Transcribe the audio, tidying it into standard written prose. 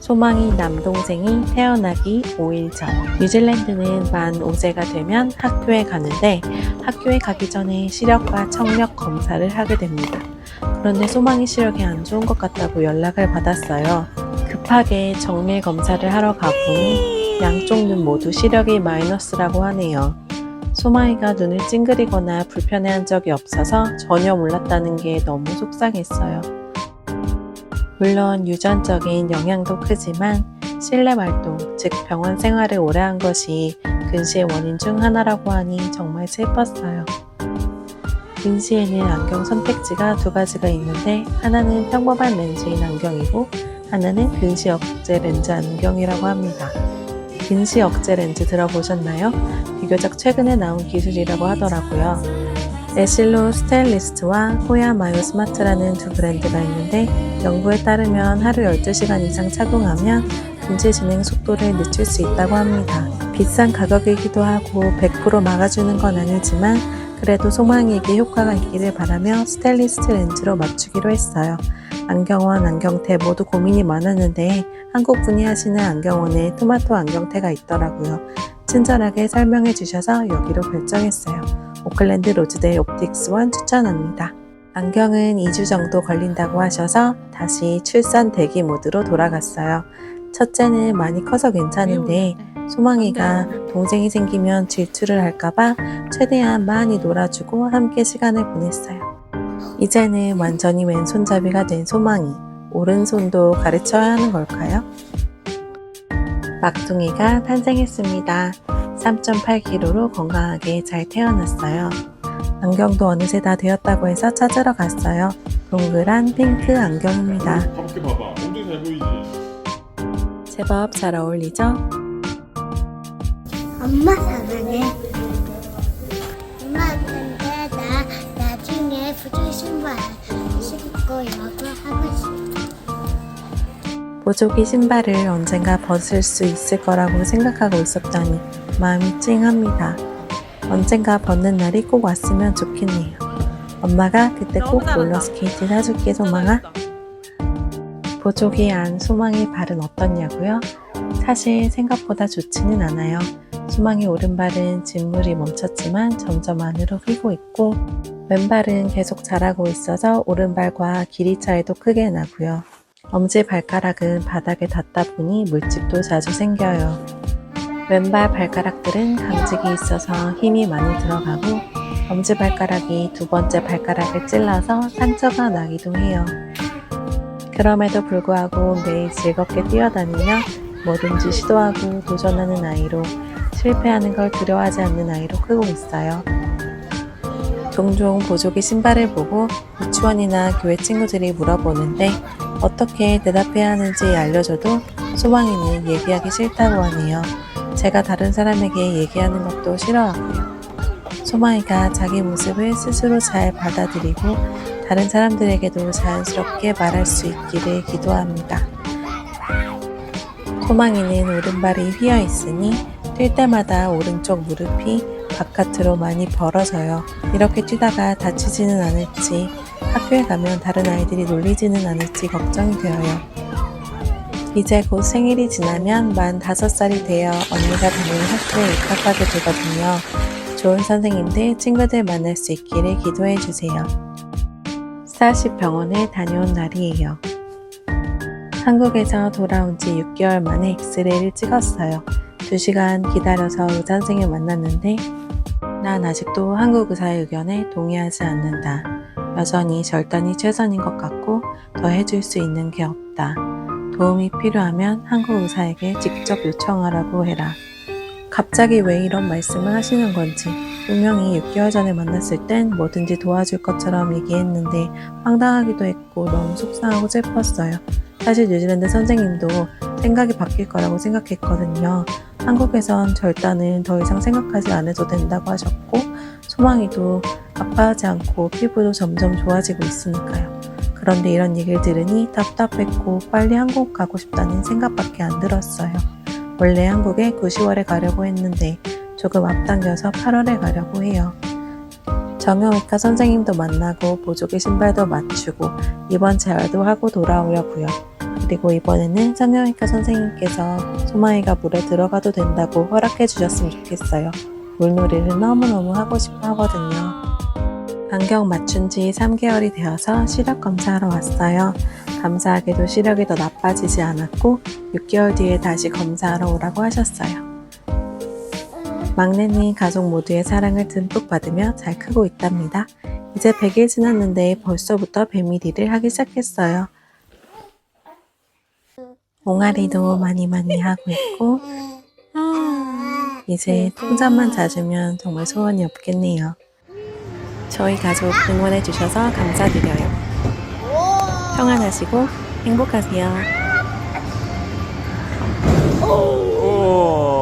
소망이 남동생이 태어나기 5일 전, 뉴질랜드는 만 5세가 되면 학교에 가는데 학교에 가기 전에 시력과 청력 검사를 하게 됩니다. 그런데 소망이 시력이 안 좋은 것 같다고 연락을 받았어요. 급하게 정밀 검사를 하러 가보니 양쪽 눈 모두 시력이 마이너스라고 하네요. 소망이가 눈을 찡그리거나 불편해한 적이 없어서 전혀 몰랐다는 게 너무 속상했어요. 물론 유전적인 영향도 크지만 실내 활동, 즉 병원 생활을 오래 한 것이 근시의 원인 중 하나라고 하니 정말 슬펐어요. 근시에는 안경 선택지가 두 가지가 있는데 하나는 평범한 렌즈인 안경이고 하나는 근시 억제 렌즈 안경이라고 합니다. 근시 억제 렌즈 들어보셨나요? 비교적 최근에 나온 기술이라고 하더라고요. 에실로 스타일리스트와 호야 마요 스마트라는 두 브랜드가 있는데 연구에 따르면 하루 12시간 이상 착용하면 근시 진행 속도를 늦출 수 있다고 합니다. 비싼 가격이기도 하고 100% 막아주는 건 아니지만 그래도 소망이에게 효과가 있기를 바라며 스타일리스트 렌즈로 맞추기로 했어요. 안경원, 안경테 모두 고민이 많았는데 한국분이 하시는 안경원에 토마토 안경테가 있더라고요. 친절하게 설명해 주셔서 여기로 결정했어요. 오클랜드 로즈데일 옵틱스원 추천합니다. 안경은 2주 정도 걸린다고 하셔서 다시 출산 대기 모드로 돌아갔어요. 첫째는 많이 커서 괜찮은데 소망이가 동생이 생기면 질투를 할까봐 최대한 많이 놀아주고 함께 시간을 보냈어요. 이제는 완전히 왼손잡이가 된 소망이, 오른손도 가르쳐야 하는 걸까요? 막둥이가 탄생했습니다. 3.8kg로 건강하게 잘 태어났어요. 안경도 어느새 다 되었다고 해서 찾으러 갔어요. 동그란 핑크 안경입니다. 함께 봐봐. 엄청 잘 보이지? 제법 잘 어울리죠? 엄마 사랑해. 엄마한테 나 나중에 부조 신발 신고 여고 하고 싶어. 보조기 신발을 언젠가 벗을 수 있을 거라고 생각하고 있었더니 마음이 찡합니다. 언젠가 벗는 날이 꼭 왔으면 좋겠네요. 엄마가 그때 꼭 롤러스케이트 사줄게 소망아. 보조기 안 소망이 발은 어떻냐고요? 사실 생각보다 좋지는 않아요. 소망이 오른발은 진물이 멈췄지만 점점 안으로 휘고 있고 왼발은 계속 자라고 있어서 오른발과 길이 차이도 크게 나고요. 엄지발가락은 바닥에 닿다 보니 물집도 자주 생겨요. 왼발 발가락들은 강직이 있어서 힘이 많이 들어가고 엄지발가락이 두 번째 발가락을 찔러서 상처가 나기도 해요. 그럼에도 불구하고 매일 즐겁게 뛰어다니며 뭐든지 시도하고 도전하는 아이로 실패하는 걸 두려워하지 않는 아이로 크고 있어요. 종종 보조기 신발을 보고 유치원이나 교회 친구들이 물어보는데 어떻게 대답해야 하는지 알려줘도 소망이는 얘기하기 싫다고 하네요. 제가 다른 사람에게 얘기하는 것도 싫어하고요. 소망이가 자기 모습을 스스로 잘 받아들이고 다른 사람들에게도 자연스럽게 말할 수 있기를 기도합니다. 소망이는 오른발이 휘어 있으니 뛸 때마다 오른쪽 무릎이 바깥으로 많이 벌어져요. 이렇게 뛰다가 다치지는 않을지 학교에 가면 다른 아이들이 놀리지는 않을지 걱정이 되어요. 이제 곧 생일이 지나면 만 5살이 되어 언니가 다니는 학교에 입학하게 되거든요. 좋은 선생님들, 친구들 만날 수 있기를 기도해 주세요. 스타쉽 병원에 다녀온 날이에요. 한국에서 돌아온 지 6개월 만에 엑스레이를 찍었어요. 2시간 기다려서 의사 선생님을 만났는데 난 아직도 한국 의사의 의견에 동의하지 않는다. 여전히 절단이 최선인 것 같고 더 해줄 수 있는 게 없다. 도움이 필요하면 한국 의사에게 직접 요청하라고 해라. 갑자기 왜 이런 말씀을 하시는 건지 분명히 6개월 전에 만났을 땐 뭐든지 도와줄 것처럼 얘기했는데 황당하기도 했고 너무 속상하고 슬펐어요. 사실 뉴질랜드 선생님도 생각이 바뀔 거라고 생각했거든요. 한국에선 절단은 더 이상 생각하지 않아도 된다고 하셨고 소망이도 아파하지 않고 피부도 점점 좋아지고 있으니까요. 그런데 이런 얘기를 들으니 답답했고 빨리 한국 가고 싶다는 생각밖에 안 들었어요. 원래 한국에 9, 10월에 가려고 했는데 조금 앞당겨서 8월에 가려고 해요. 정형외과 선생님도 만나고 보조기 신발도 맞추고 이번 재활도 하고 돌아오려고요. 그리고 이번에는 성형외과 선생님께서 소마이가 물에 들어가도 된다고 허락해 주셨으면 좋겠어요. 물놀이를 너무너무 하고 싶어 하거든요. 안경 맞춘 지 3개월이 되어서 시력 검사하러 왔어요. 감사하게도 시력이 더 나빠지지 않았고 6개월 뒤에 다시 검사하러 오라고 하셨어요. 막내는 가족 모두의 사랑을 듬뿍 받으며 잘 크고 있답니다. 이제 100일 지났는데 벌써부터 뱀일이를 하기 시작했어요. 옹알이도 많이 하고 있고 이제 통잠만 자주면 정말 소원이 없겠네요. 저희 가족 응원해 주셔서 감사드려요. 평안하시고 행복하세요. 오.